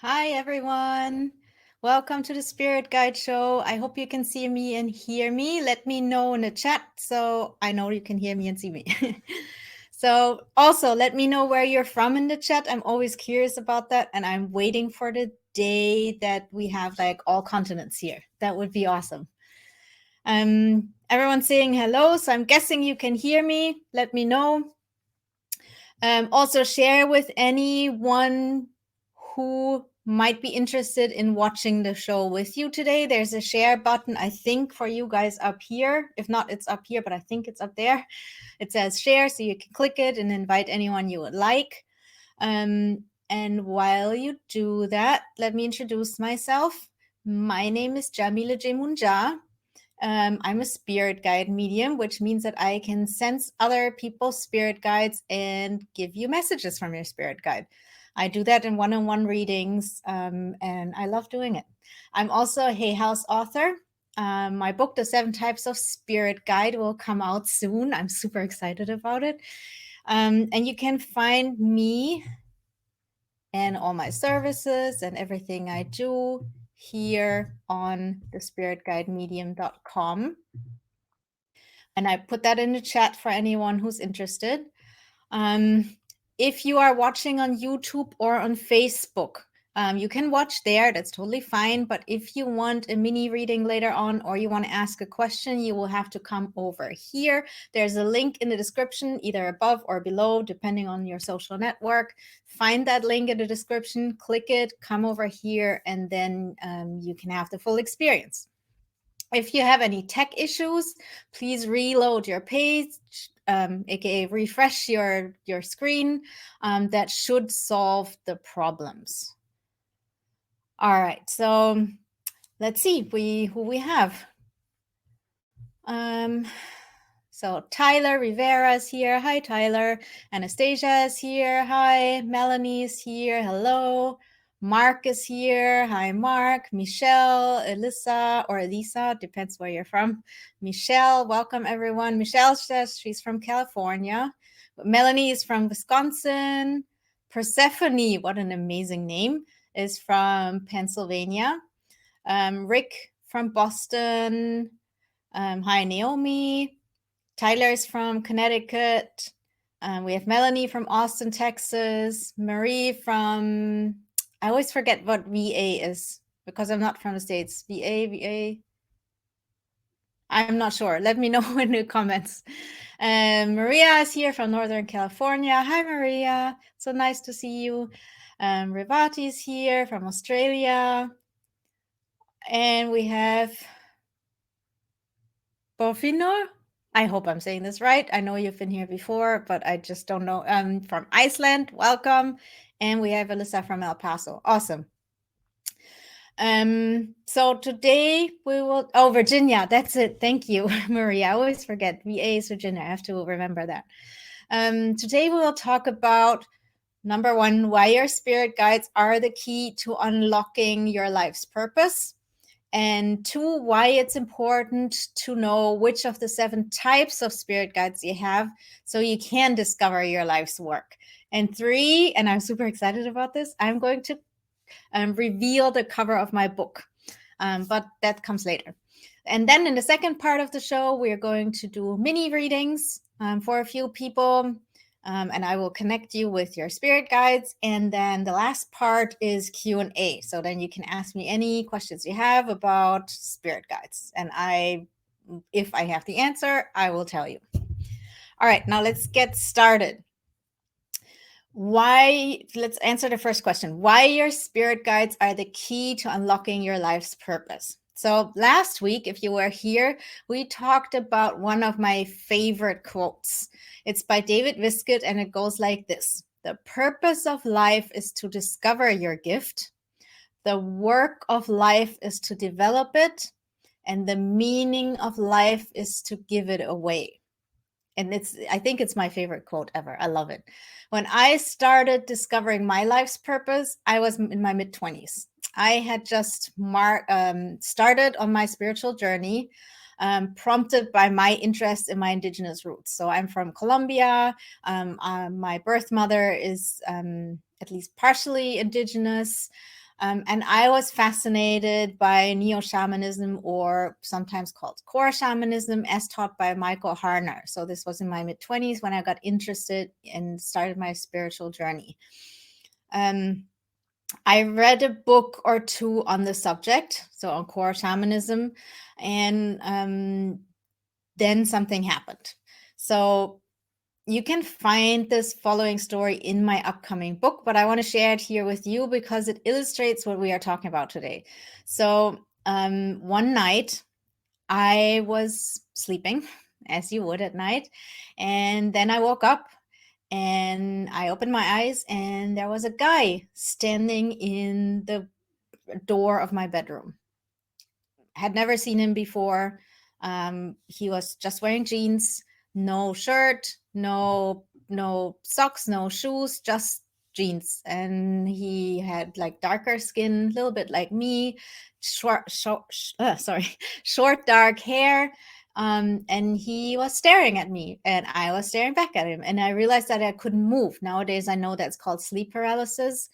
Hi, everyone. Welcome to the Spirit Guide Show. I hope you can see me and hear me. Let me know in the chat so I know you can hear me and see me. So also let me know where you're from in the chat. I'm always curious about that, and I'm waiting for the day that we have like all continents here. That would be awesome. Everyone's saying hello, so I'm guessing you can hear me. Let me know. Also share with anyone who might be interested in watching the show with you today. There's a share button, I think, for you guys up here. If not, it's up here, but I think it's up there. It says share, so you can click it and invite anyone you would like. And while you do that, let me introduce myself. My name is Yamile Yemoonyah. I'm a spirit guide medium, which means that I can sense other people's spirit guides and give you messages from your spirit guide. I do that in one-on-one readings, and I love doing it. I'm also a Hay House author. My book, The 7 Types of Spirit Guide, will come out soon. I'm super excited about it. And you can find me and all my services and everything I do here on the spiritguidemedium.com. And I put that in the chat for anyone who's interested. If you are watching on YouTube or on Facebook, you can watch there. That's totally fine. But if you want a mini reading later on, or you want to ask a question, you will have to come over here. There's a link in the description, either above or below, depending on your social network. Find that link in the description, click it, come over here, and then you can have the full experience. If you have any tech issues, please reload your page, aka refresh your screen. That should solve the problems. All right, so let's see who we have. So Tyler Rivera is here. Hi, Tyler. Anastasia is here. Hi. Melanie is here. Hello. Mark is here. Hi, Mark. Michelle, Elisa, depends where you're from. Michelle, welcome everyone. Michelle says she's from California. Melanie is from Wisconsin. Persephone, what an amazing name, is from Pennsylvania. Rick from Boston. Hi, Naomi. Tyler's from Connecticut. We have Melanie from Austin, Texas. Marie from, I always forget what VA is because I'm not from the States. VA. I'm not sure. Let me know in the comments. Maria is here from Northern California. Hi, Maria. So nice to see you. Rivati is here from Australia. And we have Bofino. I hope I'm saying this right. I know you've been here before, but I just don't know. From Iceland, welcome. And we have Alyssa from El Paso. Awesome. So today we will, Virginia, that's it. Thank you, Maria. I always forget. VA is Virginia. I have to remember that. Today we will talk about, number one, why your spirit guides are the key to unlocking your life's purpose. And 2, why it's important to know which of the 7 types of spirit guides you have so you can discover your life's work. And 3, and I'm super excited about this, I'm going to reveal the cover of my book, but that comes later. And then in the second part of the show, we're going to do mini readings for a few people. And I will connect you with your spirit guides. And then the last part is Q&A. So then you can ask me any questions you have about spirit guides. And if I have the answer, I will tell you. All right, now let's get started. Let's answer the first question. Why your spirit guides are the key to unlocking your life's purpose. So last week, if you were here, we talked about one of my favorite quotes. It's by David Wiskett, and it goes like this. The purpose of life is to discover your gift. The work of life is to develop it. And the meaning of life is to give it away. And I think it's my favorite quote ever. I love it. When I started discovering my life's purpose, I was in my mid-20s. I had just started on my spiritual journey, prompted by my interest in my indigenous roots. So I'm from Colombia. My birth mother is at least partially indigenous. And I was fascinated by neo-shamanism, or sometimes called core shamanism, as taught by Michael Harner. So this was in my mid-20s when I got interested and started my spiritual journey. I read a book or two on the subject, so on core shamanism, and then something happened. So you can find this following story in my upcoming book, but I want to share it here with you because it illustrates what we are talking about today. So one night I was sleeping, as you would at night, and then I woke up and I opened my eyes and there was a guy standing in the door of my bedroom. Had never seen him before. He was just wearing jeans, no shirt, no socks, no shoes, just jeans. And he had like darker skin, a little bit like me, short dark hair. And he was staring at me and I was staring back at him. And I realized that I couldn't move. Nowadays, I know that's called sleep paralysis,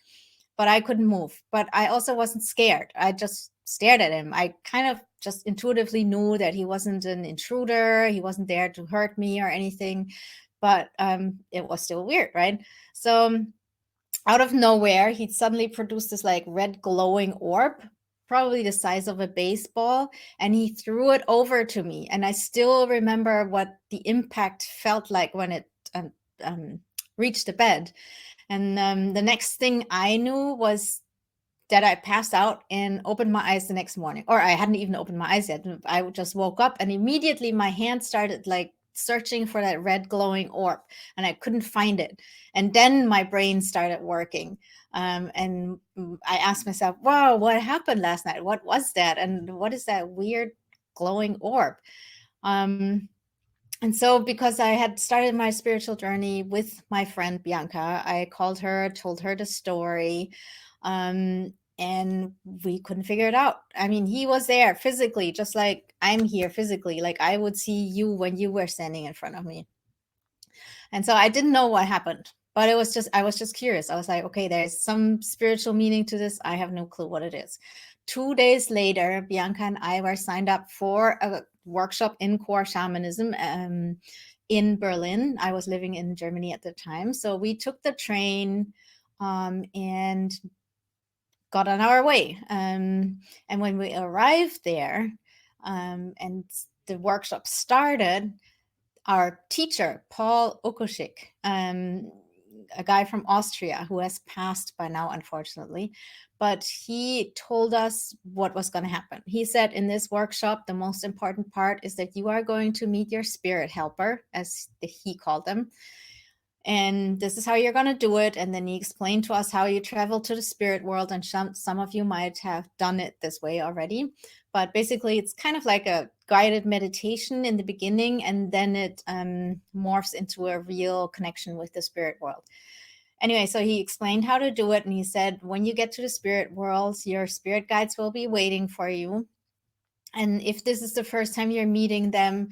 but I couldn't move. But I also wasn't scared. I just stared at him. I kind of just intuitively knew that he wasn't an intruder. He wasn't there to hurt me or anything, but it was still weird, right? So out of nowhere, he suddenly produced this like red glowing orb, probably the size of a baseball, and he threw it over to me. And I still remember what the impact felt like when it reached the bed. And the next thing I knew was that I passed out and opened my eyes the next morning. Or I hadn't even opened my eyes yet. I just woke up and immediately my hand started like searching for that red glowing orb and I couldn't find it. And then my brain started working. And I asked myself, wow, what happened last night? What was that? And what is that weird glowing orb? And so because I had started my spiritual journey with my friend Bianca, I called her, told her the story, and we couldn't figure it out. I mean, he was there physically, just like I'm here physically. Like I would see you when you were standing in front of me. And so I didn't know what happened, but I was just curious. I was like, okay, there's some spiritual meaning to this. I have no clue what it is. 2 days later, Bianca and I were signed up for a workshop in core shamanism in Berlin. I was living in Germany at the time. So we took the train and got on our way. And when we arrived there and the workshop started, our teacher, Paul Okoschik, a guy from Austria who has passed by now, unfortunately, but he told us what was going to happen. He said in this workshop, the most important part is that you are going to meet your spirit helper, as he called them. And this is how you're going to do it. And then he explained to us how you travel to the spirit world. And some of you might have done it this way already. But basically, it's kind of like a guided meditation in the beginning. And then it morphs into a real connection with the spirit world. Anyway, so he explained how to do it. And he said, when you get to the spirit worlds, your spirit guides will be waiting for you. And if this is the first time you're meeting them,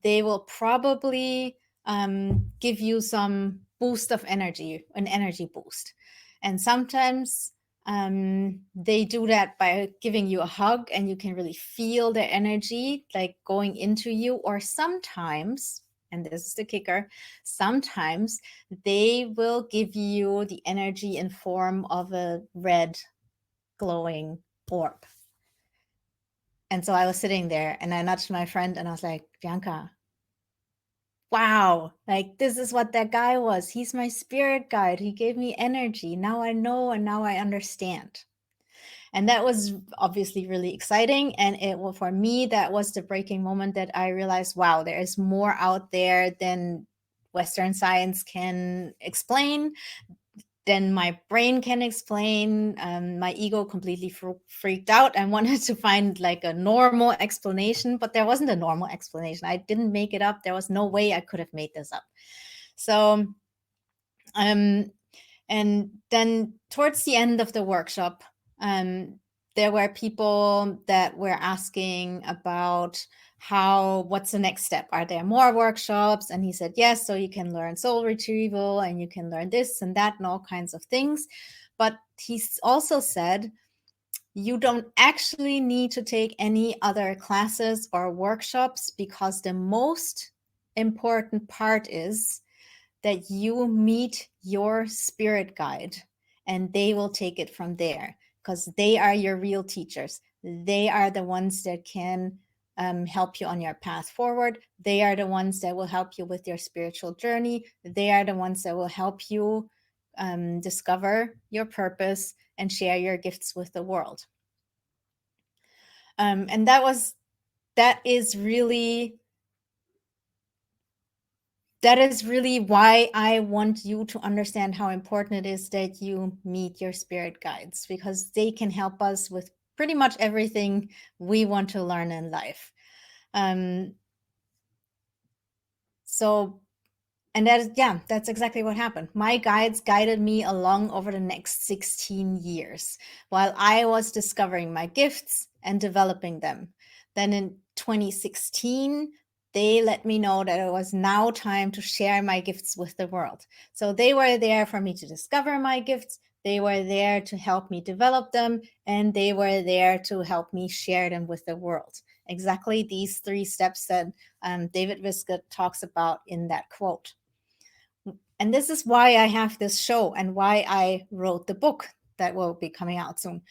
they will probably give you some boost of energy, an energy boost. And sometimes they do that by giving you a hug and you can really feel their energy like going into you. Or sometimes, and this is the kicker, sometimes they will give you the energy in form of a red glowing orb. And so I was sitting there and I nudged my friend and I was like, Bianca, wow, like this is what that guy was. He's my spirit guide. He gave me energy. Now I know and now I understand. And that was obviously really exciting. And for me, that was the breaking moment that I realized, wow, there is more out there than Western science can explain, then my brain can explain. My ego completely freaked out and wanted to find like a normal explanation, but there wasn't a normal explanation. I didn't make it up. There was no way I could have made this up. So, and then towards the end of the workshop, there were people that were asking about what's the next step? Are there more workshops? And he said, yes, so you can learn soul retrieval and you can learn this and that and all kinds of things. But he also said, You don't actually need to take any other classes or workshops, because the most important part is that you meet your spirit guide and they will take it from there, because they are your real teachers. They are the ones that can help you on your path forward. They are the ones that will help you with your spiritual journey. They are the ones that will help you discover your purpose and share your gifts with the world. And that is really why I want you to understand how important it is that you meet your spirit guides, because they can help us with pretty much everything we want to learn in life. So, and that's exactly what happened. My guides guided me along over the next 16 years while I was discovering my gifts and developing them. Then in 2016, they let me know that it was now time to share my gifts with the world. So they were there for me to discover my gifts. They were there to help me develop them, and they were there to help me share them with the world. Exactly these 3 steps that David Viscott talks about in that quote. And this is why I have this show and why I wrote the book that will be coming out soon.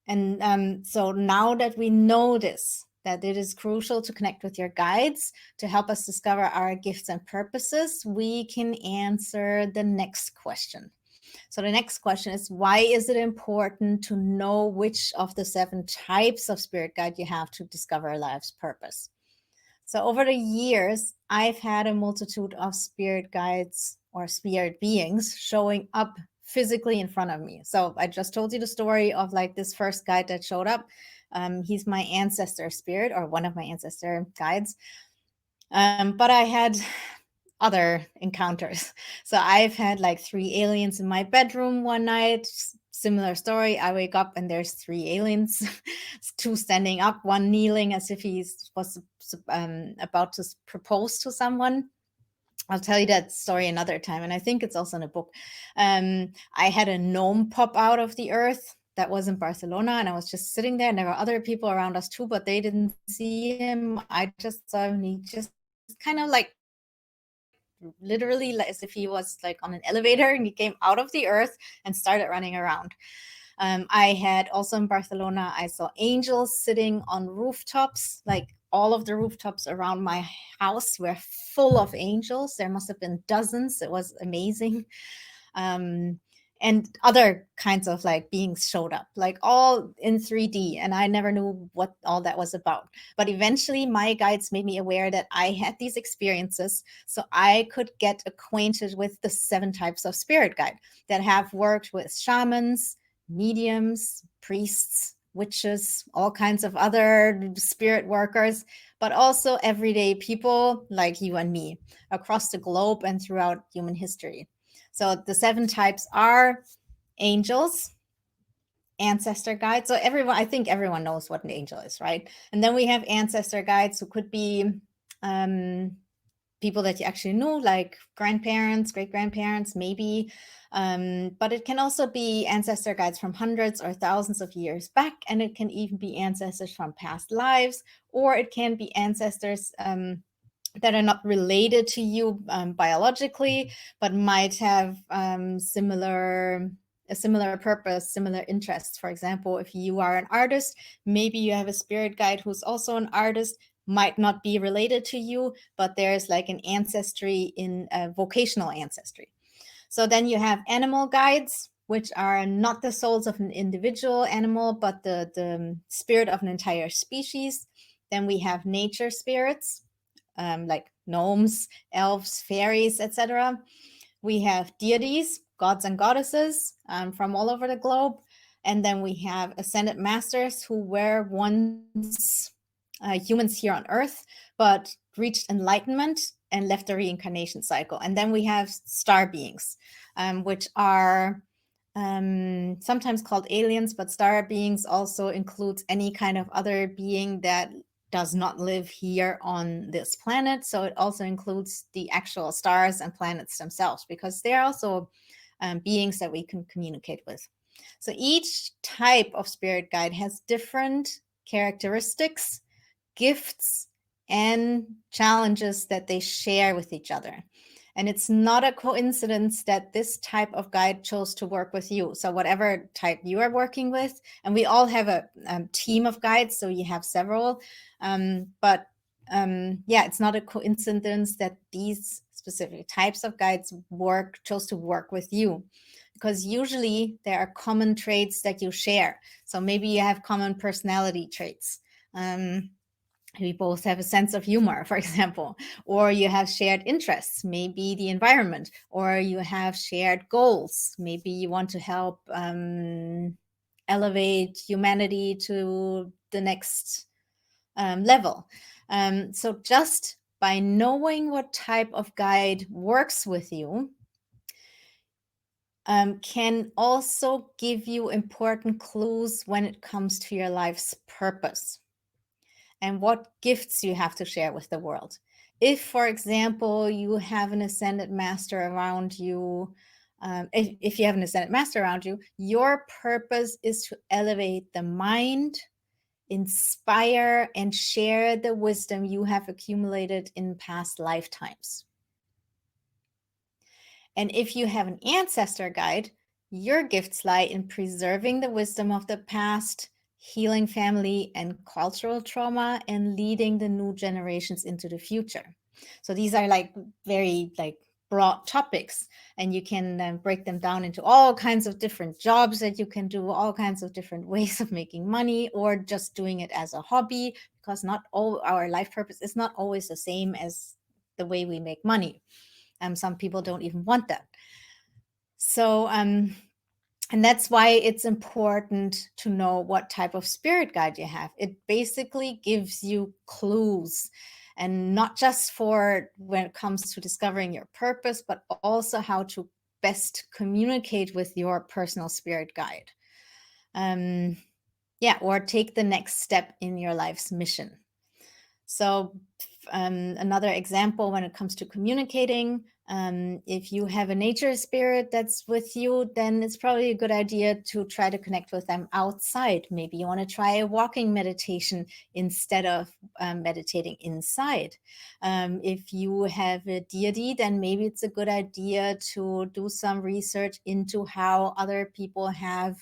And so now that we know this, that it is crucial to connect with your guides to help us discover our gifts and purposes, we can answer the next question. So the next question is, why is it important to know which of the 7 types of spirit guide you have to discover life's purpose? So over the years, I've had a multitude of spirit guides or spirit beings showing up physically in front of me. So I just told you the story of like this first guide that showed up. He's my ancestor spirit, or one of my ancestor guides. But I had other encounters. So I've had like 3 aliens in my bedroom one night. Similar story. I wake up and there's 3 aliens, 2 standing up, 1 kneeling as if he was about to propose to someone. I'll tell you that story another time, and I think it's also in a book. I had a gnome pop out of the earth. That was in Barcelona, and I was just sitting there, and there were other people around us too, but they didn't see him. I just saw him. He just kind of like literally as if he was like on an elevator, and he came out of the earth and started running around. I had also in Barcelona, I saw angels sitting on rooftops, like all of the rooftops around my house were full of angels. There must have been dozens. It was amazing. And other kinds of like beings showed up, like all in 3D. And I never knew what all that was about. But eventually my guides made me aware that I had these experiences so I could get acquainted with the 7 types of spirit guide that have worked with shamans, mediums, priests, witches, all kinds of other spirit workers, but also everyday people like you and me across the globe and throughout human history. So the 7 types are angels, ancestor guides. So I think everyone knows what an angel is, right? And then we have ancestor guides who could be people that you actually know, like grandparents, great-grandparents, maybe. But it can also be ancestor guides from hundreds or thousands of years back, and it can even be ancestors from past lives, or it can be ancestors that are not related to you biologically, but might have a similar purpose, similar interests. For example, if you are an artist, maybe you have a spirit guide who's also an artist, might not be related to you, but there's like an ancestry in a vocational ancestry. So then you have animal guides, which are not the souls of an individual animal, but the spirit of an entire species. Then we have nature spirits, like gnomes, elves, fairies, etc. We have deities, gods and goddesses from all over the globe. And then we have ascended masters who were once humans here on Earth, but reached enlightenment and left the reincarnation cycle. And then we have star beings, which are sometimes called aliens, but star beings also includes any kind of other being that does not live here on this planet. So it also includes the actual stars and planets themselves, because they're also beings that we can communicate with. So each type of spirit guide has different characteristics, gifts, and challenges that they share with each other. And it's not a coincidence that this type of guide chose to work with you. So whatever type you are working with, and we all have a team of guides, so you have several. Yeah, it's not a coincidence that these specific types of guides chose to work with you, because usually there are common traits that you share. So maybe you have common personality traits. We both have a sense of humor, for example, or you have shared interests, maybe the environment, or you have shared goals. Maybe you want to help elevate humanity to the next level. So just by knowing what type of guide works with you, can also give you important clues when it comes to your life's purpose and what gifts you have to share with the world. If, for example, you have an ascended master around you, if you have an ascended master around you, your purpose is to elevate the mind, inspire, and share the wisdom you have accumulated in past lifetimes. And if you have an ancestor guide, your gifts lie in preserving the wisdom of the past, healing family and cultural trauma, and leading the new generations into the future. So these are like very broad topics, and you can break them down into all kinds of different jobs that you can do, all kinds of different ways of making money, or just doing it as a hobby, because not all our life purpose is not always the same as the way we make money. Some people don't even want that. So, and that's why it's important to know what type of spirit guide you have. It basically gives you clues, and not just for when it comes to discovering your purpose, but also how to best communicate with your personal spirit guide. Or take the next step in your life's mission. So another example when it comes to communicating, if you have a nature spirit that's with you, then it's probably a good idea to try to connect with them outside. Maybe you want to try a walking meditation instead of meditating inside. If you have a deity, then maybe it's a good idea to do some research into how other people have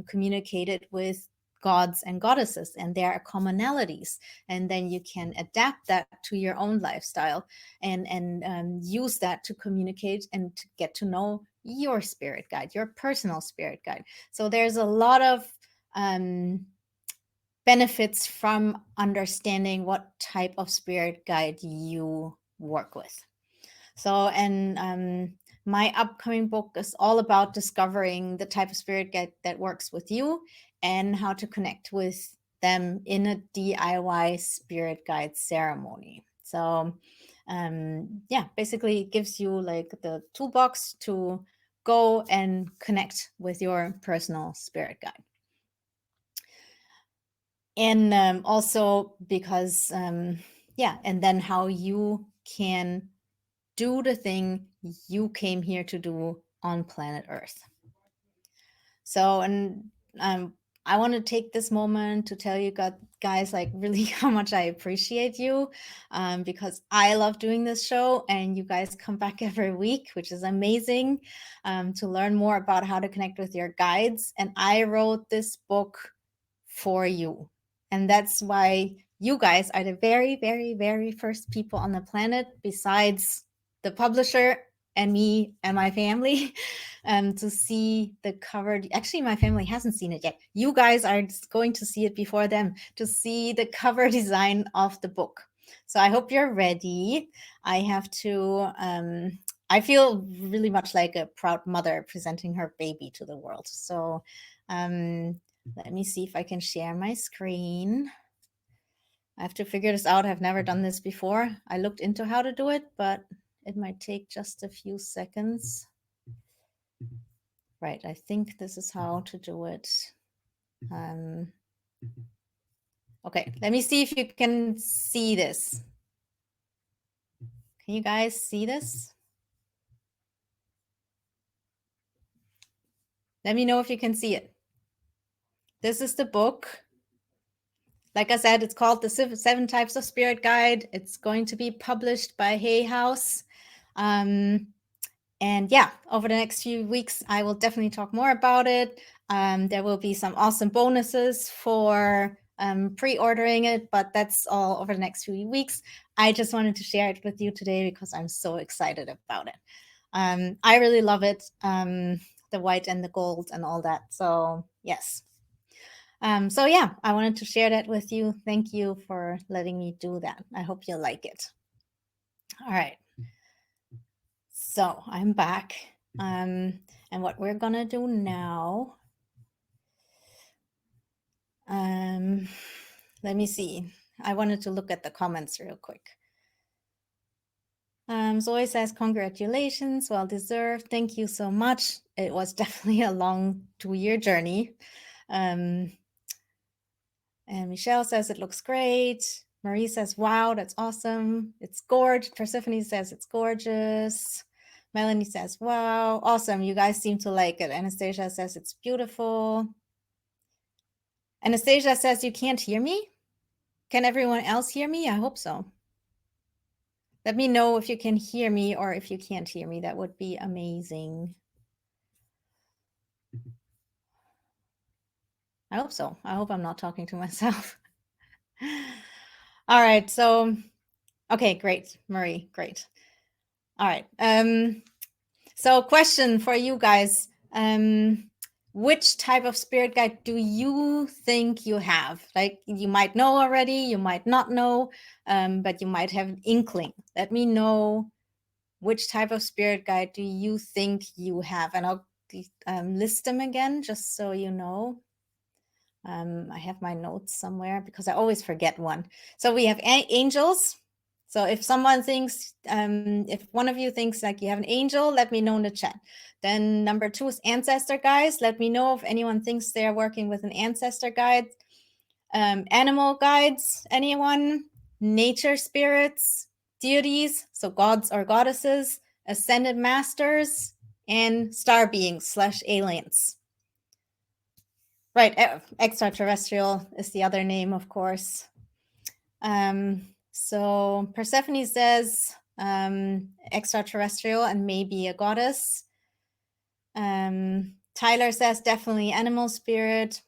communicated with gods and goddesses and their commonalities, and then you can adapt that to your own lifestyle and use that to communicate and to get to know your spirit guide, your personal spirit guide. So there's a lot of benefits from understanding what type of spirit guide you work with. So, and my upcoming book is all about discovering the type of spirit guide that works with you and how to connect with them in a DIY spirit guide ceremony. So, basically it gives you like the toolbox to go and connect with your personal spirit guide. And also because, and then how you can do the thing you came here to do on planet Earth. So, and I want to take this moment to tell you guys like really how much I appreciate you, because I love doing this show and you guys come back every week, which is amazing, to learn more about how to connect with your guides. And I wrote this book for you. And that's why you guys are the very, very, very first people on the planet, besides the publisher and me and my family, to see the cover. Actually, my family hasn't seen it yet. You guys are going to see it before them, to see the cover design of the book. So I hope you're ready. I have to, I feel really much like a proud mother presenting her baby to the world. So let me see if I can share my screen. I have to figure this out. I've never done this before. I looked into how to do it, but it might take just a few seconds. Right, I think this is how to do it. Okay, let me see if you can see this. Can you guys see this? Let me know if you can see it. This is the book. Like I said, it's called The 7 Types of Spirit Guide. It's going to be published by Hay House. And yeah, over the next few weeks, I will definitely talk more about it. There will be some awesome bonuses for pre-ordering it, but that's all over the next few weeks. I just wanted to share it with you today because I'm so excited about it. I really love it, the white and the gold and all that. So yes. So yeah, I wanted to share that with you. Thank you for letting me do that. I hope you'll like it. All right. So I'm back. And what we're gonna do now, let me see. I wanted to look at the comments real quick. Zoe says, congratulations, well deserved. Thank you so much. It was definitely a long 2-year journey. And Michelle says, it looks great. Marie says, wow, that's awesome. It's gorgeous. Persephone says, it's gorgeous. Melanie says, wow, awesome. You guys seem to like it. Anastasia says, it's beautiful. Anastasia says, you can't hear me? Can everyone else hear me? I hope so. Let me know if you can hear me or if you can't hear me. That would be amazing. I hope so. I hope I'm not talking to myself. All right. So, okay, great. Marie, great. All right. So question for you guys. Which type of spirit guide do you think you have? Like, you might know already, you might not know, but you might have an inkling. Let me know which type of spirit guide do you think you have, and I'll list them again just so you know. I have my notes somewhere because I always forget one. So we have angels. So if someone thinks, if one of you thinks like you have an angel, let me know in the chat. Then number 2 is ancestor guides. Let me know if anyone thinks they're working with an ancestor guide. Animal guides, anyone? Nature spirits, deities, so gods or goddesses, ascended masters, and star beings / aliens. Right, extraterrestrial is the other name, of course. So Persephone says extraterrestrial and maybe a goddess. Tyler says definitely animal spirit.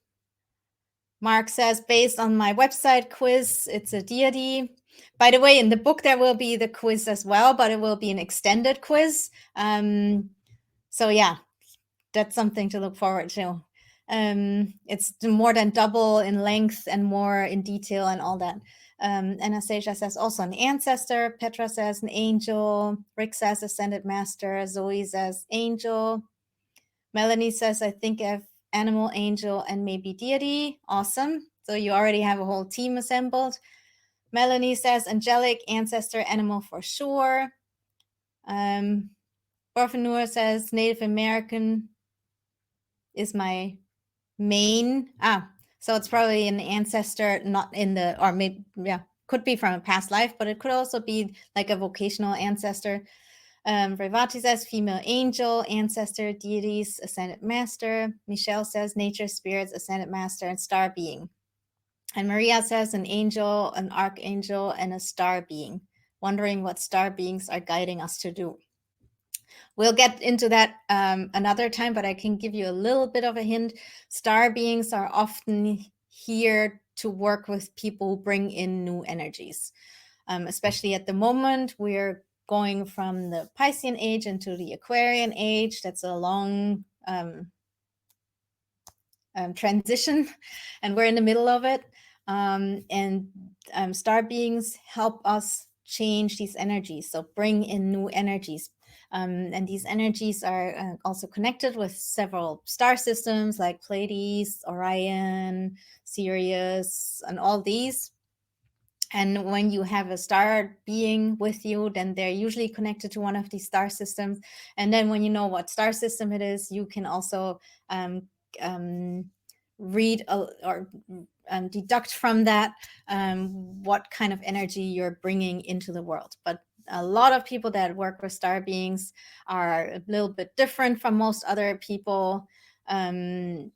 Mark says based on my website quiz, it's a deity. By the way, in the book there will be the quiz as well, but it will be an extended quiz. So yeah, that's something to look forward to. It's more than double in length and more in detail and all that. Anastasia says also an ancestor. Petra says an angel. Rick says ascended master. Zoe says angel. Melanie says, I think I have animal, angel, and maybe deity. Awesome. So you already have a whole team assembled. Melanie says angelic, ancestor, animal for sure. Orphanur says Native American is my main. So it's probably an ancestor, not in the, or maybe, yeah, could be from a past life, but it could also be like a vocational ancestor. Revati says female angel, ancestor, deities, ascended master. Michelle says nature spirits, ascended master, and star being. And Maria says an angel, an archangel, and a star being. Wondering what star beings are guiding us to do. We'll get into that another time, but I can give you a little bit of a hint. Star beings are often here to work with people who bring in new energies. Especially at the moment, we're going from the Piscean age into the Aquarian age. That's a long transition, and we're in the middle of it. Star beings help us change these energies, so bring in new energies. And these energies are also connected with several star systems like Pleiades, Orion, Sirius, and all these. And when you have a star being with you, then they're usually connected to one of these star systems. And then when you know what star system it is, you can also read or deduct from that what kind of energy you're bringing into the world. But a lot of people that work with star beings are a little bit different from most other people. and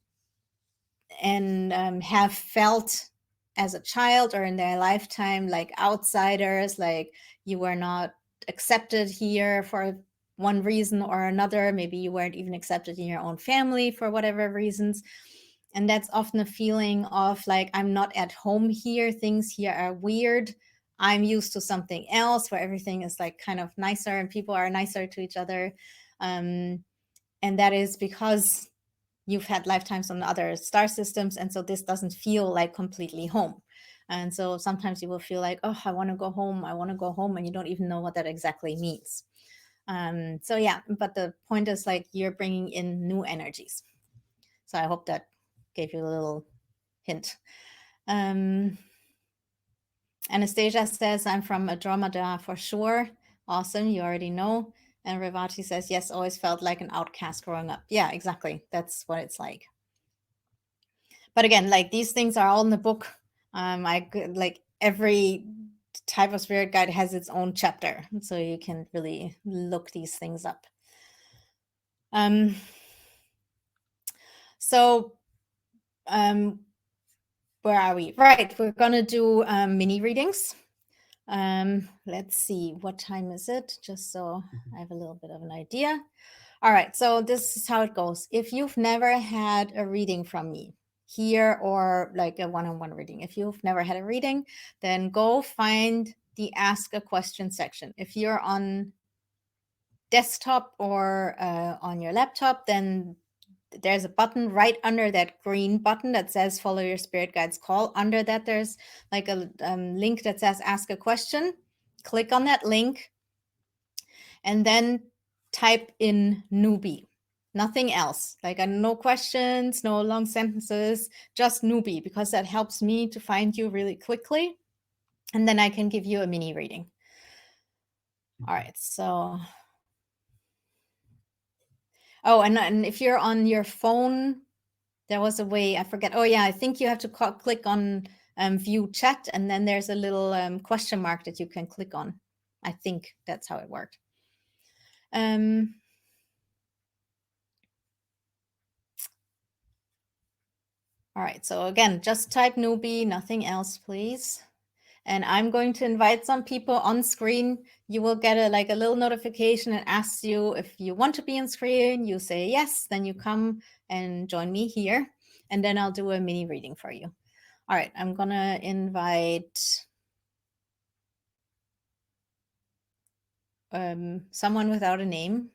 have felt as a child or in their lifetime like outsiders, like you were not accepted here for one reason or another. Maybe you weren't even accepted in your own family for whatever reasons. And that's often a feeling of like, I'm not at home here. Things here are weird. I'm used to something else where everything is like kind of nicer and people are nicer to each other. And that is because you've had lifetimes on other star systems. And so this doesn't feel like completely home. And so sometimes you will feel like, oh, I want to go home. I want to go home. And you don't even know what that exactly means. So yeah, but the point is like you're bringing in new energies. So I hope that gave you a little hint. Anastasia says, I'm from Andromeda for sure. Awesome, you already know. And Revati says, yes, always felt like an outcast growing up. Yeah, exactly. That's what it's like. But again, like these things are all in the book. Like every type of spirit guide has its own chapter, so you can really look these things up. So where are we? Right, we're gonna do mini readings. Let's see, what time is it? Just so I have a little bit of an idea. All right, so this is how it goes. If you've never had a reading from me here or like a one-on-one reading, if you've never had a reading, then go find the Ask a Question section. If you're on desktop or on your laptop, then there's a button right under that green button that says follow your spirit guide's call. Under that, there's like a link that says ask a question. Click on that link and then type in newbie. Nothing else, like no questions, no long sentences, just newbie, because that helps me to find you really quickly. And then I can give you a mini reading. All right, so. Oh, and if you're on your phone, there was a way, I forget. Oh yeah, I think you have to click on view chat, and then there's a little question mark that you can click on. I think that's how it worked. All right, so again, just type newbie, nothing else, please. And I'm going to invite some people on screen. You will get a little notification and asks you if you want to be on screen. You say yes, then you come and join me here. And then I'll do a mini reading for you. All right, I'm gonna invite someone without a name.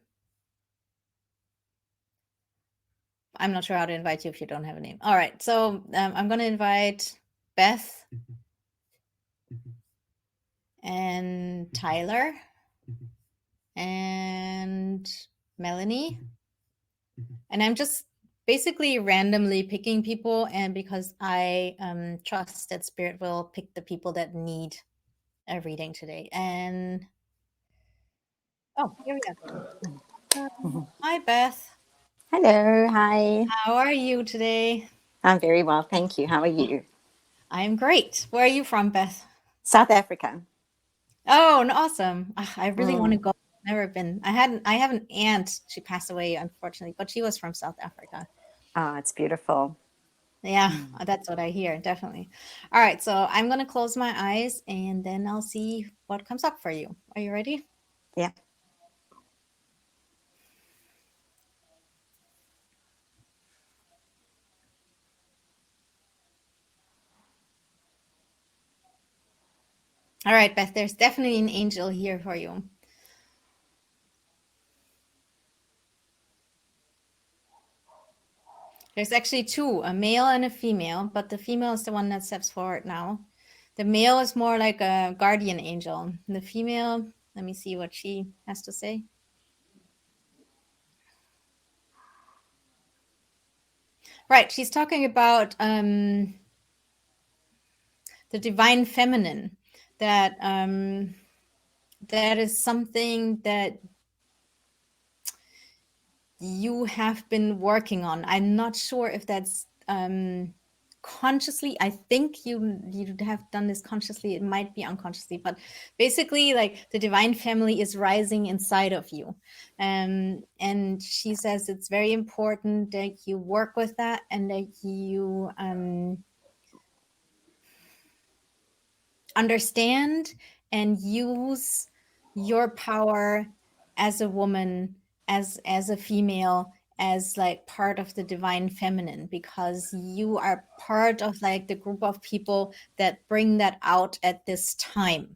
I'm not sure how to invite you if you don't have a name. All right, so I'm gonna invite Beth and Tyler and Melanie. And I'm just basically randomly picking people, and because I trust that Spirit will pick the people that need a reading today. And oh, here we are. Hi, Beth. Hello, hi. How are you today? I'm very well, thank you. How are you? I'm great. Where are you from, Beth? South Africa. Oh, awesome. I really want to go. Never been. I have an aunt. She passed away, unfortunately, but she was from South Africa. Oh, it's beautiful. Yeah, that's what I hear, definitely. All right, so I'm going to close my eyes and then I'll see what comes up for you. Are you ready? Yeah. All right, Beth, there's definitely an angel here for you. There's actually two, a male and a female, but the female is the one that steps forward now. The male is more like a guardian angel. The female, let me see what she has to say. Right, she's talking about the divine feminine, that that is something that you have been working on. I'm not sure if that's consciously, I think you have done this consciously, it might be unconsciously, but basically like the divine family is rising inside of you. And she says it's very important that you work with that and that you understand and use your power as a woman, as a female, as like part of the divine feminine, because you are part of like the group of people that bring that out at this time.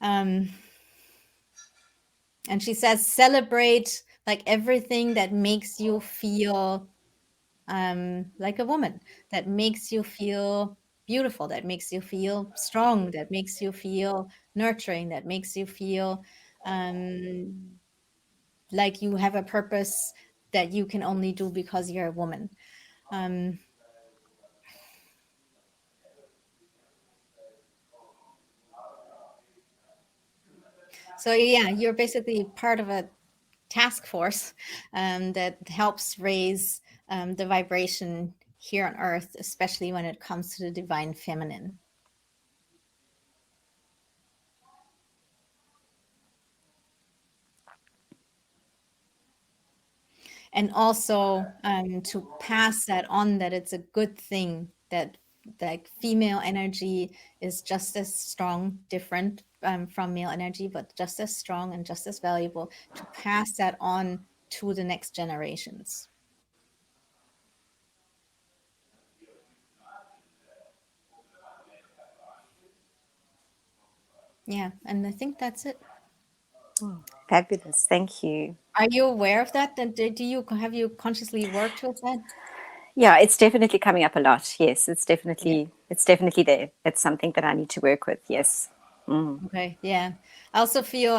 And she says celebrate like everything that makes you feel like a woman, that makes you feel beautiful, that makes you feel strong, that makes you feel nurturing, that makes you feel like you have a purpose that you can only do because you're a woman. So yeah, you're basically part of a task force that helps raise the vibration here on Earth, especially when it comes to the divine feminine. And also to pass that on, that it's a good thing that like female energy is just as strong, different from male energy, but just as strong and just as valuable, to pass that on to the next generations. Yeah, and I think that's it. Oh, fabulous. Thank you. Are you aware of that? And have you consciously worked with that? Yeah, it's definitely coming up a lot. Yes, it's definitely there. It's something that I need to work with. Yes. Okay, yeah. I also feel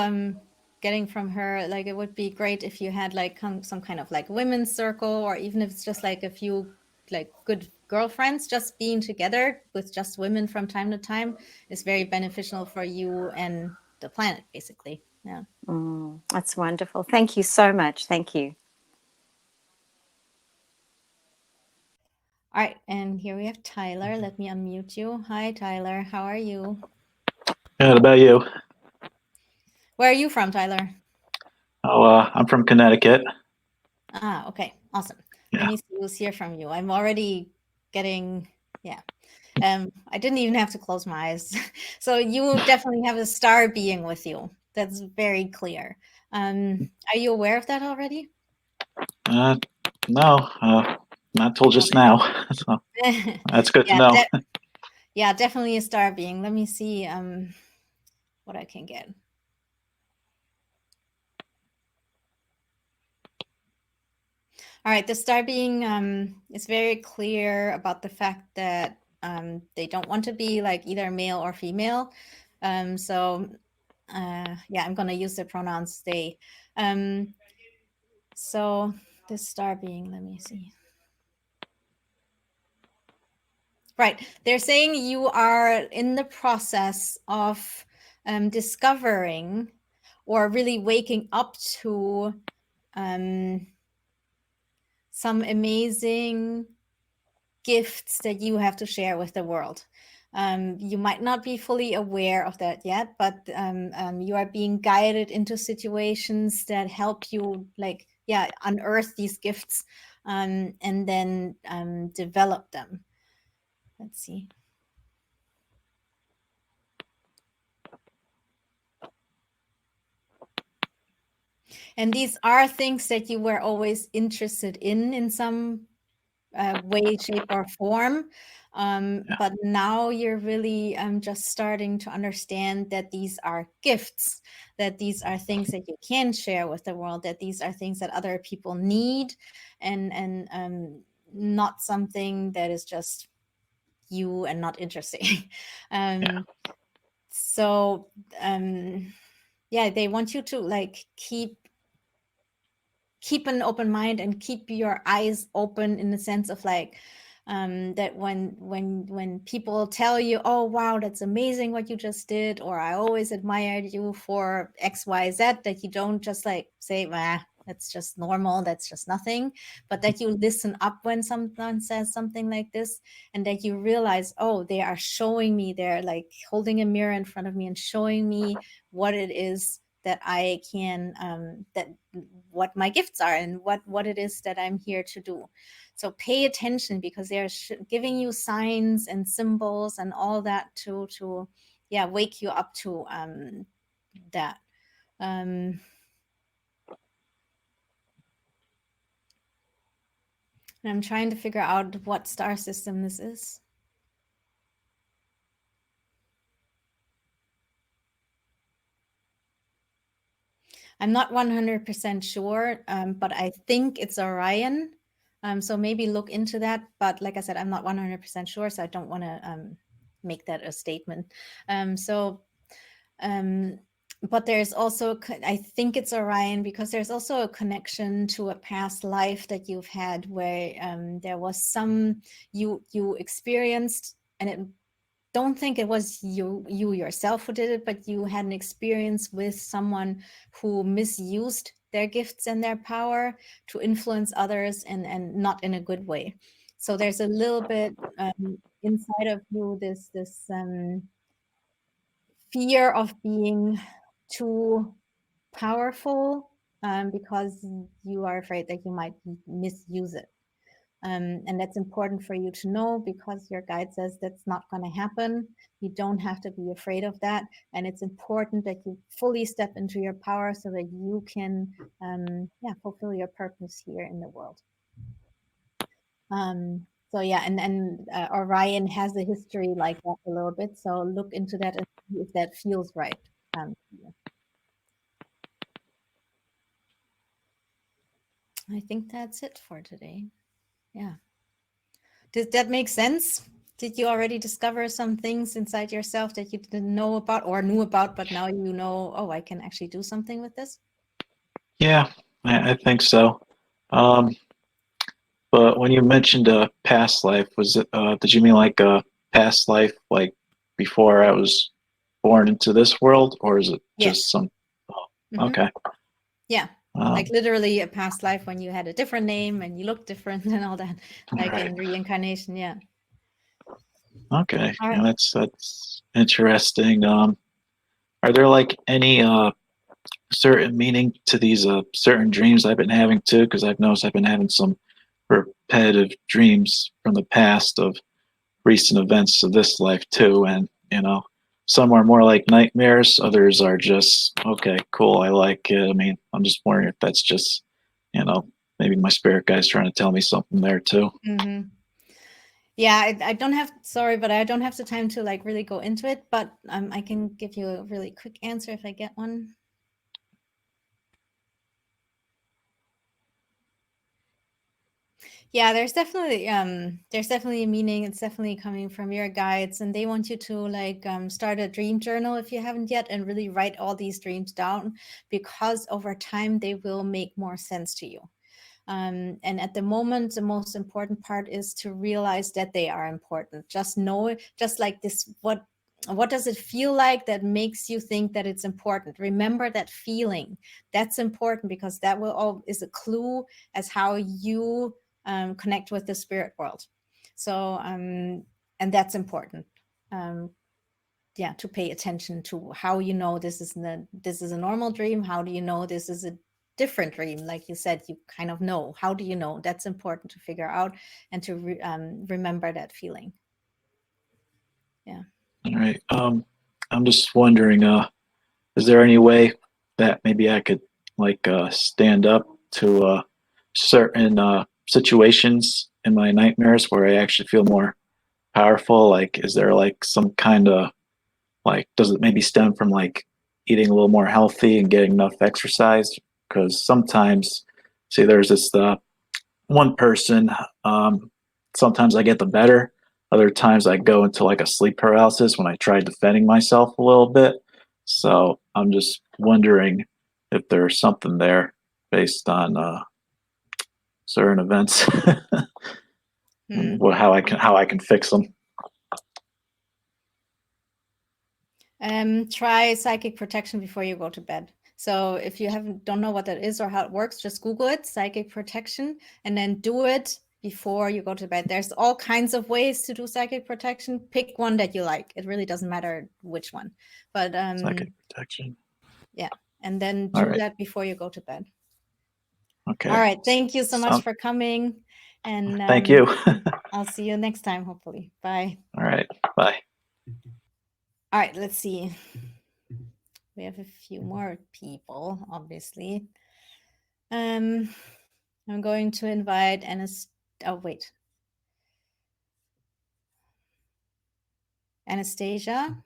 getting from her like it would be great if you had like some kind of like women's circle, or even if it's just like a few like good girlfriends just being together with just women from time to time is very beneficial for you and the planet, basically. Yeah. That's wonderful. Thank you so much. Thank you. All right, and here we have Tyler. Let me unmute you. Hi, Tyler. How are you? What about you? Where are you from, Tyler? Oh, I'm from Connecticut. Ah, okay, awesome. Yeah. Let me see who's here from you. I'm already getting, yeah. I didn't even have to close my eyes. So you definitely have a star being with you. That's very clear. Are you aware of that already? No, not till just now. So that's good to Yeah, know. yeah, definitely a star being. Let me see what I can get. All right, the star being is very clear about the fact that they don't want to be like either male or female. So yeah, I'm gonna use the pronouns they. So the star being, let me see. Right, they're saying you are in the process of discovering or really waking up to some amazing gifts that you have to share with the world. You might not be fully aware of that yet, but you are being guided into situations that help you, like, yeah, unearth these gifts and then develop them. Let's see. And these are things that you were always interested in some way, shape, or form. But now you're really just starting to understand that these are gifts, that these are things that you can share with the world, that these are things that other people need, and not something that is just you and not interesting. So yeah, they want you to like keep an open mind and keep your eyes open, in the sense of like that when people tell you, oh wow, that's amazing what you just did, or I always admired you for XYZ, that you don't just like say, that's just normal, that's just nothing, but that you listen up when someone says something like this, and that you realize, oh, they are showing me, they're like holding a mirror in front of me and showing me what it is that I can, what my gifts are and what it is that I'm here to do. So pay attention, because they're giving you signs and symbols and all that to wake you up to that. And I'm trying to figure out what star system this is. I'm not 100% sure, but I think it's Orion. So maybe look into that. But like I said, I'm not 100% sure, so I don't want to make that a statement. But there's also, I think it's Orion, because there's also a connection to a past life that you've had where there was some you experienced, and it don't think it was you yourself who did it, but you had an experience with someone who misused their gifts and their power to influence others, and not in a good way. So there's a little bit inside of you this fear of being too powerful, because you are afraid that you might misuse it. And that's important for you to know, because your guide says that's not going to happen. You don't have to be afraid of that. And it's important that you fully step into your power so that you can fulfill your purpose here in the world. So yeah, and Orion has a history like that a little bit. So look into that and see if that feels right. I think that's it for today. Yeah. Did that make sense? Did you already discover some things inside yourself that you didn't know about or knew about, but now you know, oh, I can actually do something with this? Yeah, I think so. But when you mentioned a past life, was it? Did you mean like a past life, like before I was born into this world, or is it just some? Oh, okay. Yeah, like literally a past life when you had a different name and you looked different and all that, like in reincarnation. Yeah. Okay, All yeah, right. that's interesting. Are there like any certain meaning to these certain dreams I've been having too? Because I've noticed I've been having some repetitive dreams from the past of recent events of this life too, and some are more like nightmares, others are just okay, cool, I like it. I mean, I'm just wondering if that's just maybe my spirit guy's trying to tell me something there too. Yeah, I don't have, sorry, but I don't have the time to like really go into it, but I can give you a really quick answer if I get one. Yeah, there's definitely a meaning. It's definitely coming from your guides, and they want you to like start a dream journal if you haven't yet, and really write all these dreams down, because over time they will make more sense to you. And at the moment, the most important part is to realize that they are important. Just know, just like this, what does it feel like that makes you think that it's important? Remember that feeling. That's important, because that is a clue as how you connect with the spirit world. So, and that's important. To pay attention to how you know this is a normal dream. How do you know this is a different dream? Like you said, you kind of know. How do you know? That's important to figure out and to remember that feeling. Yeah. All right. I'm just wondering, is there any way that maybe I could like stand up to certain situations in my nightmares where I actually feel more powerful? Like, is there like some kind of like, does it maybe stem from like eating a little more healthy and getting enough exercise? Because sometimes, see, there's this one person, sometimes I get the better. Other times I go into like a sleep paralysis when I try defending myself a little bit. So I'm just wondering if there's something there based on certain events, how I can fix them. Try psychic protection before you go to bed. So if you don't know what that is or how it works, just Google it, psychic protection, and then do it before you go to bed. There's all kinds of ways to do psychic protection. Pick one that you like. It really doesn't matter which one. But Psychic protection. Yeah, and then do that before you go to bed. Okay. All right. Thank you so much for coming. And thank you. I'll see you next time, hopefully. Bye. All right. Bye. All right. Let's see. We have a few more people, obviously. I'm going to invite Anastasia.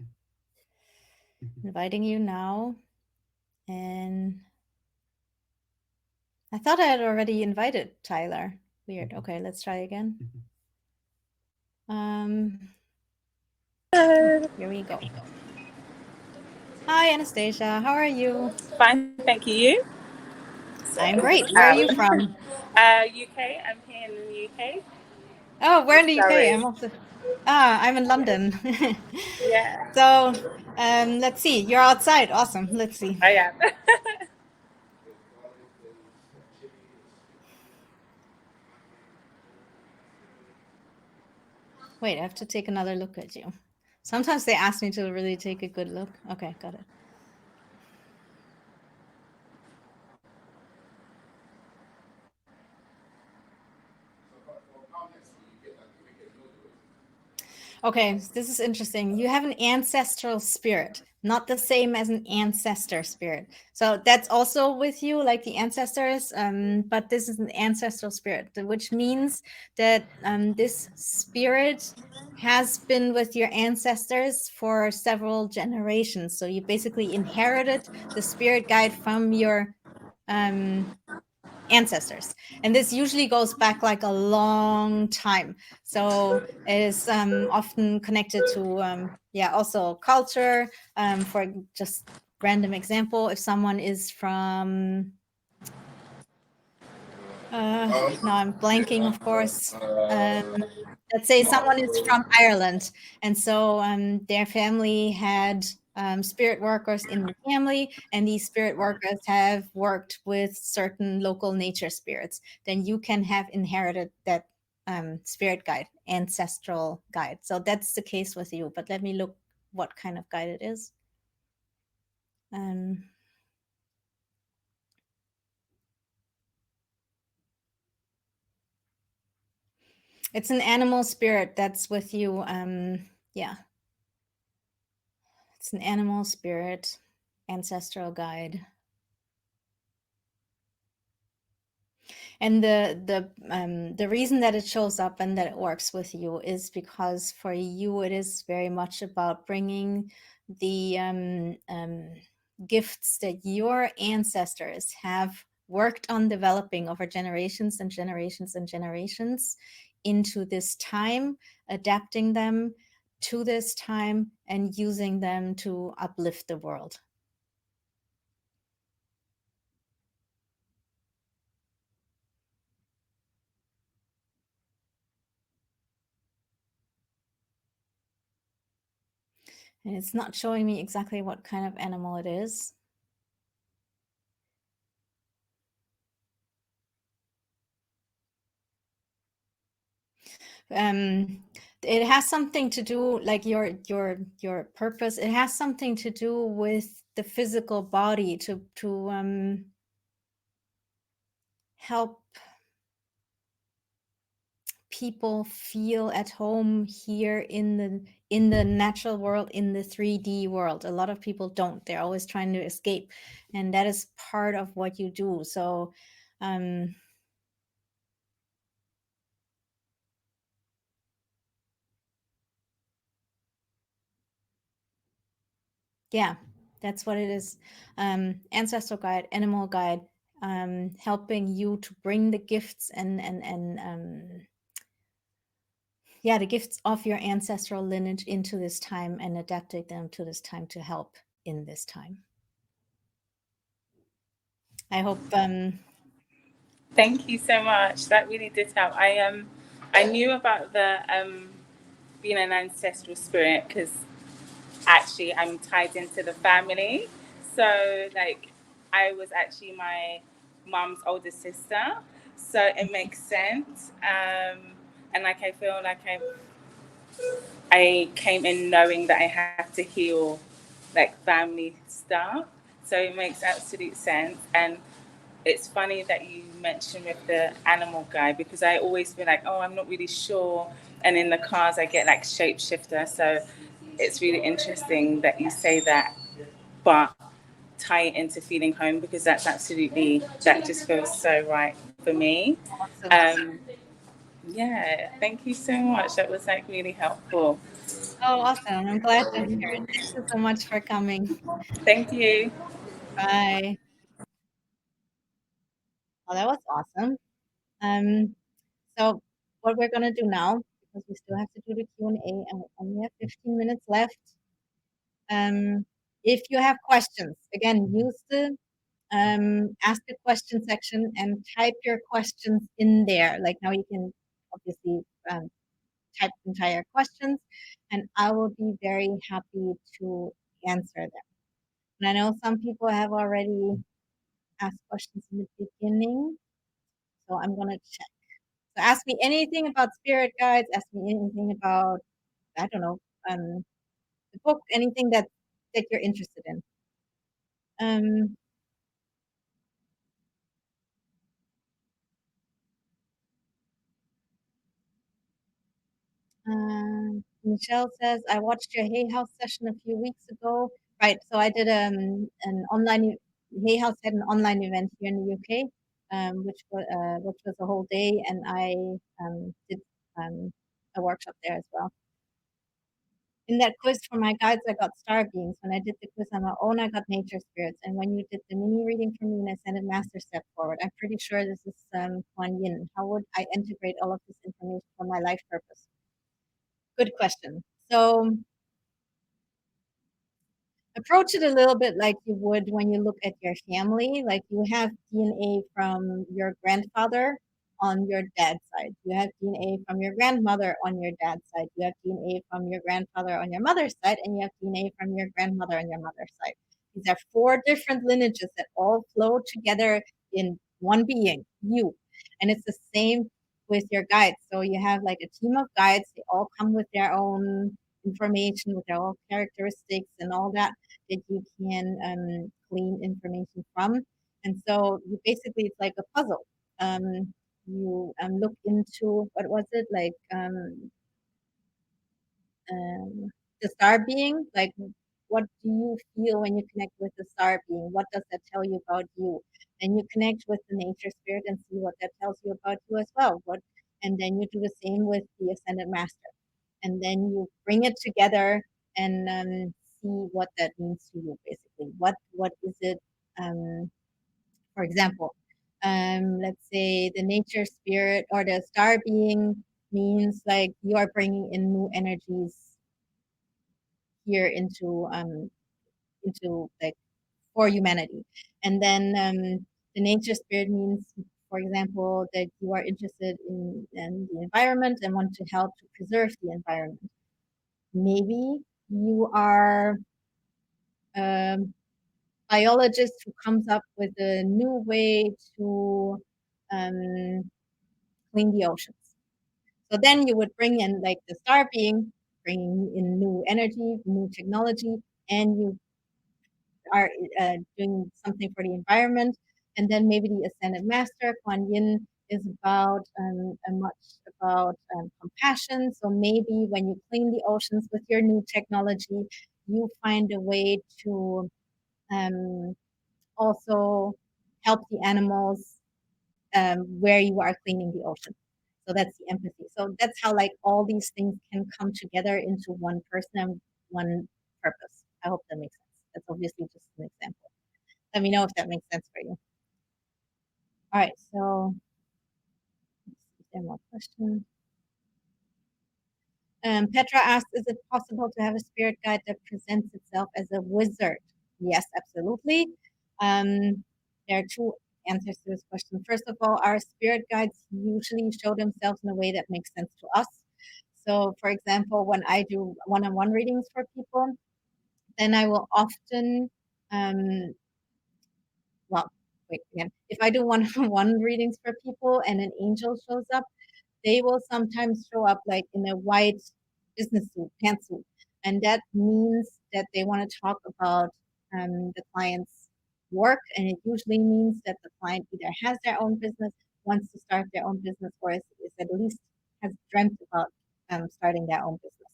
Inviting you now. And I thought I had already invited Tyler. Weird. Okay, let's try again. Here we go. Hi, Anastasia. How are you? Fine, thank you. You? I'm great. Where are you from? UK. I'm here in the UK. Oh, we're in the UK. Sorry. I'm in London. Yeah. So, let's see. You're outside. Awesome. Let's see. I am. Wait, I have to take another look at you. Sometimes they ask me to really take a good look. Okay, got it. Okay, this is interesting. You have an ancestral spirit, not the same as an ancestor spirit. So that's also with you, like the ancestors, but this is an ancestral spirit, which means that this spirit has been with your ancestors for several generations. So you basically inherited the spirit guide from your ancestors, and this usually goes back like a long time, so it is often connected to also culture. For just random example, if someone is from now I'm blanking, of course. Let's say someone is from Ireland, and so their family had spirit workers in the family, and these spirit workers have worked with certain local nature spirits. Then you can have inherited that spirit guide, ancestral guide. So that's the case with you. But let me look what kind of guide it is. It's an animal spirit that's with you. Yeah. It's an animal spirit, ancestral guide. And the reason that it shows up and that it works with you is because for you it is very much about bringing the gifts that your ancestors have worked on developing over generations and generations and generations into this time, adapting them to this time and using them to uplift the world. And it's not showing me exactly what kind of animal it is. It has something to do, like your purpose. It has something to do with the physical body to help people feel at home here in the natural world, in the 3D world. A lot of people don't. They're always trying to escape, and that is part of what you do. So yeah, that's what it is. Ancestral guide, animal guide, helping you to bring the gifts and the gifts of your ancestral lineage into this time and adapting them to this time to help in this time. I hope. Thank you so much. That really did help. I knew about the being an ancestral spirit because actually I'm tied into the family. So like I was actually my mum's older sister, so it makes sense. And like I feel like I came in knowing that I had to heal like family stuff, so it makes absolute sense. And it's funny that you mentioned with the animal guy, because I always feel like, oh, I'm not really sure. And in the cars, I get like shapeshifter. So it's really interesting that you say that, but tie it into feeling home, because that's absolutely, that just feels so right for me. Awesome. Yeah, thank you so much. That was like really helpful. Oh, awesome. I'm glad to hear it. Thank you so much for coming. Thank you. Bye. Well, that was awesome. So what we're gonna do now, because we still have to do the Q&A and we only have 15 minutes left. If you have questions, again, use the ask the question section and type your questions in there. Like now you can obviously type entire questions, and I will be very happy to answer them. And I know some people have already asked questions in the beginning, so I'm gonna check. So ask me anything about spirit guides, ask me anything about, I don't know, the book, anything that you're interested in. Um, Michelle says, I watched your Hay House session a few weeks ago. Right, so I did an online, Hay House had an online event here in the UK, which was a whole day, and I did a workshop there as well. In that quiz for my guides, I got star beings. When I did the quiz on my own, I got nature spirits. And when you did the mini reading for me and I sent a master step forward, I'm pretty sure this is Kuan Yin. How would I integrate all of this information for my life purpose? Good question. So approach it a little bit like you would when you look at your family. Like you have DNA from your grandfather on your dad's side. You have DNA from your grandmother on your dad's side. You have DNA from your grandfather on your mother's side, and you have DNA from your grandmother on your mother's side. These are four different lineages that all flow together in one being, you. And it's the same with your guides. So you have like a team of guides. They all come with their own information, with their own characteristics and all that that you can glean information from. And so you basically, it's like a puzzle. You look into, what was it, like um, the star being, like what do you feel when you connect with the star being? What does that tell you about you? And you connect with the nature spirit and see what that tells you about you as well. And then you do the same with the ascended master, and then you bring it together and see what that means to you. Basically, what is it? For example, let's say the nature spirit or the star being means like you are bringing in new energies here into like for humanity. And then the nature spirit means, for example, that you are interested in the environment and want to help to preserve the environment. Maybe you are a biologist who comes up with a new way to um, clean the oceans. So then you would bring in like the star being, bringing in new energy, new technology, and you are doing something for the environment. And then maybe the ascended master, Kuan Yin, is about much about compassion. So maybe when you clean the oceans with your new technology, you find a way to um, also help the animals where you are cleaning the ocean. So that's the empathy. So that's how like all these things can come together into one person and one purpose. I hope that makes sense. That's obviously just an example. Let me know if that makes sense for you. All right, so let's see if there are more questions. Petra asked, is it possible to have a spirit guide that presents itself as a wizard? Yes, absolutely. There are two answers to this question. First of all, our spirit guides usually show themselves in a way that makes sense to us. So, for example, when I do one-on-one readings for people, then I will often well, wait again. If I do one-on-one readings for people and an angel shows up, they will sometimes show up like in a white business suit, pantsuit, and that means that they want to talk about the client's work, and it usually means that the client either has their own business, wants to start their own business, or is at least has dreamt about starting their own business.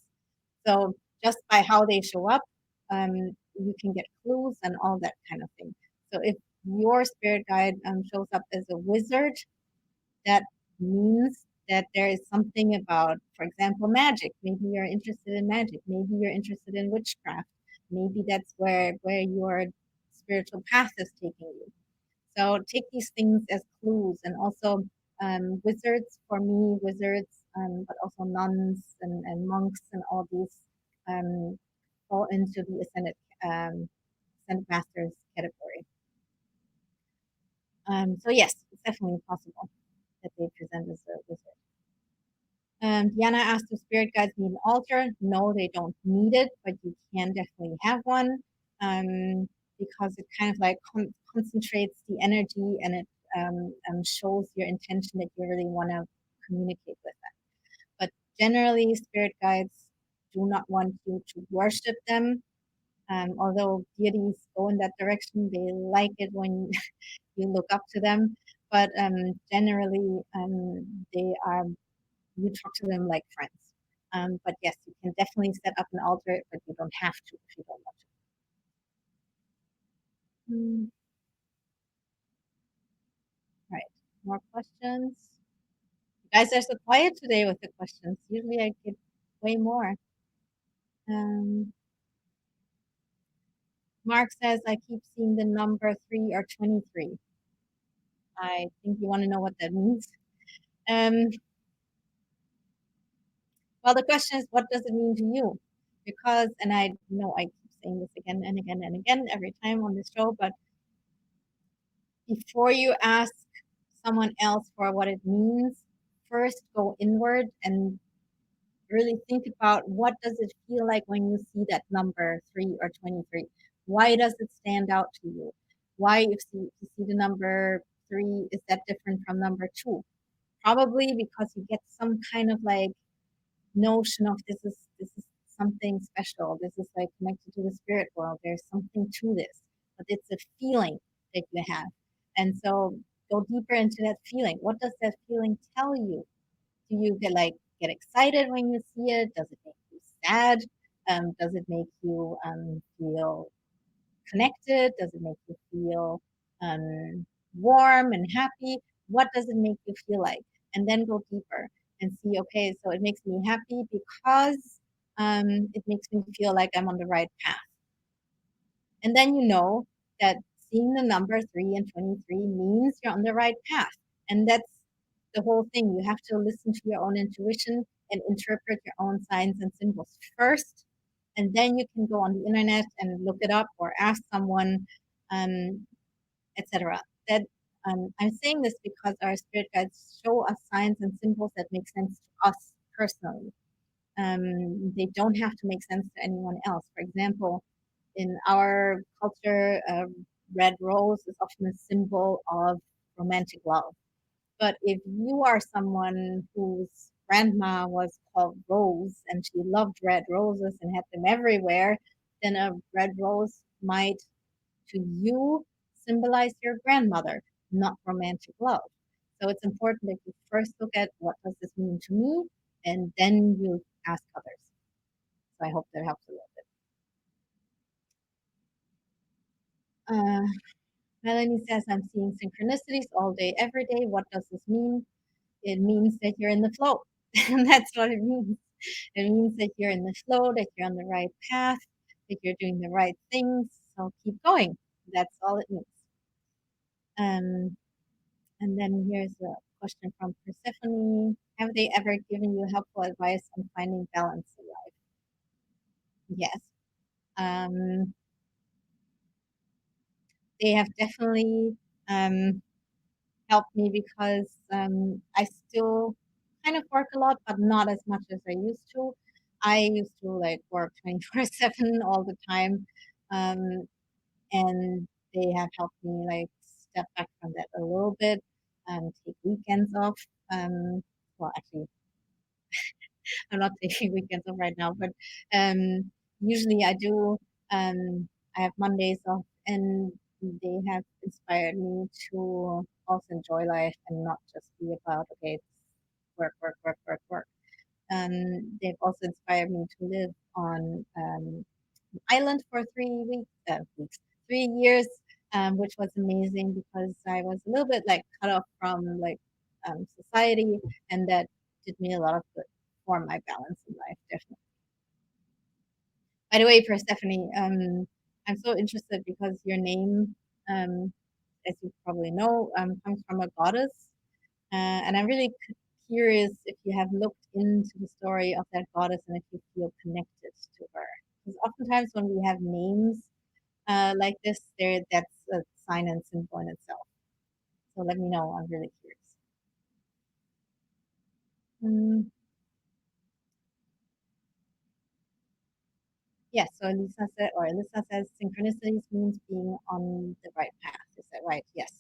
So just by how they show up, you can get clues and all that kind of thing. So if your spirit guide shows up as a wizard, that means that there is something about, for example, magic. Maybe you're interested in magic. Maybe you're interested in witchcraft. Maybe that's where your spiritual path is taking you. So take these things as clues, and also wizards, for me, wizards, but also nuns and monks and all these um, fall into the ascended masters category. So yes, it's definitely possible that they present as a wizard. Diana asked if spirit guides need an altar. No, they don't need it, but you can definitely have one because it kind of like concentrates the energy, and it shows your intention that you really want to communicate with them. But generally, spirit guides do not want you to worship them. Although deities go in that direction, they like it when you look up to them. But generally, they are, you talk to them like friends. But yes, you can definitely set up an altar, but you don't have to if you don't want to. Right. More questions? You guys are so quiet today with the questions. Usually I get way more. Mark says, I keep seeing the number 3 or 23. I think you want to know what that means. Well, the question is, what does it mean to you? Because, and I know I keep saying this again and again and again every time on this show, but before you ask someone else for what it means, first go inward and really think about, what does it feel like when you see that number 3 or 23? Why does it stand out to you? Why, if you see the number 3, is that different from number 2? Probably because you get some kind of like notion of this is something special. This is like connected to the spirit world. There's something to this, but it's a feeling that you have. And so go deeper into that feeling. What does that feeling tell you? Do you get excited when you see it? Does it make you sad? Does it make you feel connected? Does it make you feel warm and happy? What does it make you feel like? And then go deeper and see, okay, so it makes me happy because it makes me feel like I'm on the right path. And then you know that seeing the number 3 and 23 means you're on the right path. And that's the whole thing. You have to listen to your own intuition and interpret your own signs and symbols first, and then you can go on the internet and look it up or ask someone, etc. That I'm saying this because our spirit guides show us signs and symbols that make sense to us personally. They don't have to make sense to anyone else. For example, in our culture, red rose is often a symbol of romantic love. But if you are someone whose grandma was called Rose and she loved red roses and had them everywhere, then a red rose might, to you, symbolize your grandmother, not romantic love. So it's important that you first look at, what does this mean to me, and then you ask others. So I hope that helps a little bit. Melanie says, I'm seeing synchronicities all day, every day. What does this mean? It means that you're in the flow. And that's what it means. It means that you're in the flow, that you're on the right path, that you're doing the right things. So keep going. That's all it means. And then here's a question from Persephone. Have they ever given you helpful advice on finding balance in life? Yes. They have definitely helped me because I still kind of work a lot, but not as much as I used to. I used to like work 24/7 all the time. And they have helped me like step back from that a little bit, take weekends off. Well, actually, I'm not taking weekends off right now, but usually I do. I have Mondays off, and they have inspired me to also enjoy life and not just be about, okay, it's work, work, work, work, work. They've also inspired me to live on an island for 3 years, which was amazing because I was a little bit like cut off from like society, and that did me a lot of good for my balance in life, definitely. By the way, Persephone, I'm so interested because your name, as you probably know, comes from a goddess, and I'm really curious if you have looked into the story of that goddess and if you feel connected to her. Because oftentimes when we have names like this, that's a sign and symbol in itself. So let me know. I'm really curious. Mm, yes. So Elisa says synchronicities means being on the right path. Is that right? Yes.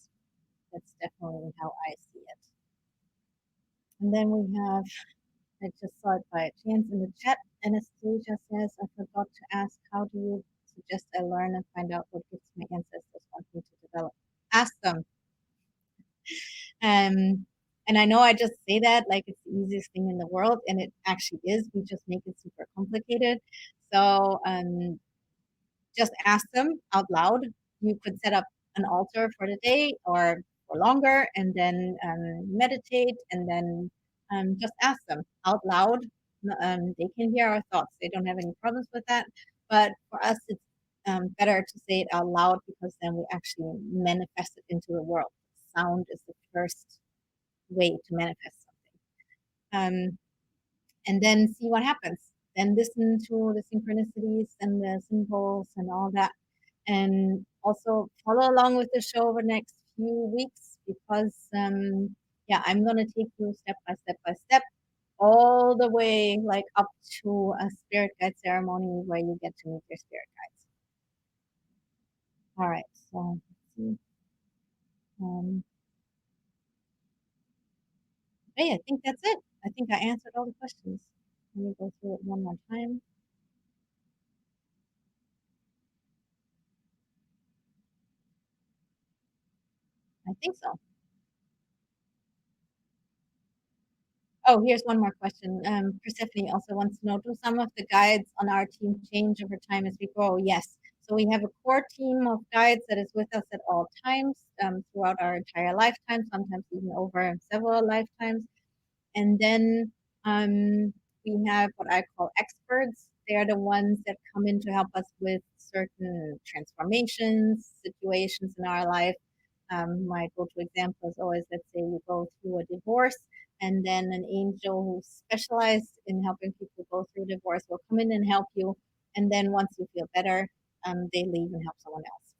That's definitely how I see it. And then we have, I just saw it by chance in the chat. Anastasia says, I forgot to ask, how do you suggest I learn and find out what gifts my ancestors want me to develop? Ask them. And I know I just say that like it's the easiest thing in the world, and it actually is. We just make it super complicated. So just ask them out loud. You could set up an altar for the day or for longer, and then meditate, and then just ask them out loud. They can hear our thoughts. They don't have any problems with that. But for us, it's better to say it out loud because then we actually manifest it into the world. Sound is the first way to manifest something. And then see what happens. Then listen to the synchronicities and the symbols and all that. And also follow along with the show over the next few weeks because, yeah, I'm going to take you step by step by step all the way like up to a spirit guide ceremony where you get to meet your spirit guides. All right, so let's see. Hey, I think that's it. I think I answered all the questions. Let me go through it one more time. I think so. Oh, here's one more question. Persephone also wants to know, do some of the guides on our team change over time as we grow? Yes. So we have a core team of guides that is with us at all times throughout our entire lifetime, sometimes even over several lifetimes. And then we have what I call experts. They are the ones that come in to help us with certain transformations, situations in our life. My go-to example is always, let's say you go through a divorce, and then an angel who specialized in helping people go through divorce will come in and help you. And then once you feel better, they leave and help someone else.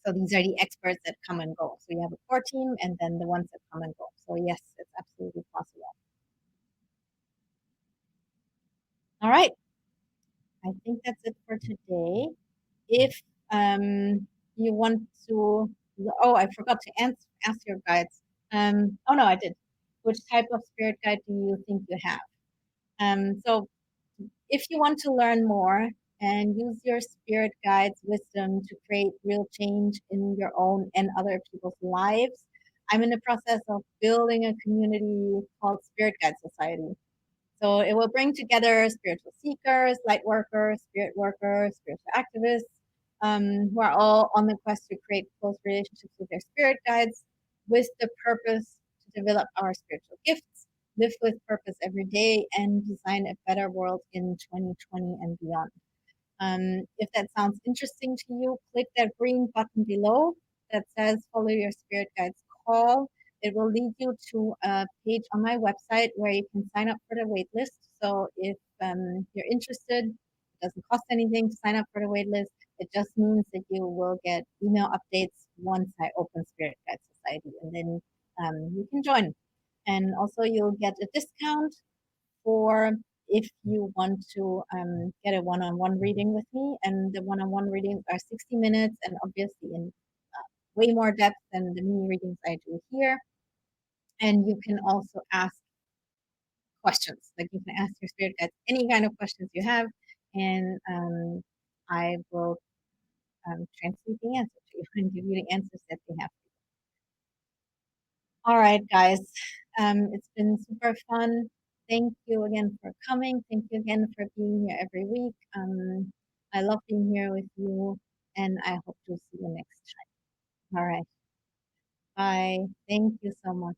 So these are the experts that come and go. So you have a core team and then the ones that come and go. So yes, it's absolutely possible. All right. I think that's it for today. If you want to, oh, I forgot to ask your guides. Oh no, I did. Which type of spirit guide do you think you have? So if you want to learn more and use your spirit guide's wisdom to create real change in your own and other people's lives, I'm in the process of building a community called Spirit Guide Society. So it will bring together spiritual seekers, light workers, spiritual activists, who are all on the quest to create close relationships with their spirit guides with the purpose to develop our spiritual gifts, live with purpose every day, and design a better world in 2020 and beyond. If that sounds interesting to you, click that green button below that says follow your spirit guide's call. It will lead you to a page on my website where you can sign up for the waitlist. So if you're interested, it doesn't cost anything to sign up for the waitlist. It just means that you will get email updates once I open Spirit Guide Society, and then you can join. And also you'll get a discount for if you want to get a one-on-one reading with me. And the one-on-one readings are 60 minutes, and obviously in way more depth than the mini readings I do here. And you can also ask questions. Like you can ask your spirit guides any kind of questions you have, and I will translate the answer to you and give you the answers that they have. All right, guys. It's been super fun. Thank you again for coming. Thank you again for being here every week. I love being here with you, and I hope to see you next time. All right. Bye. Thank you so much.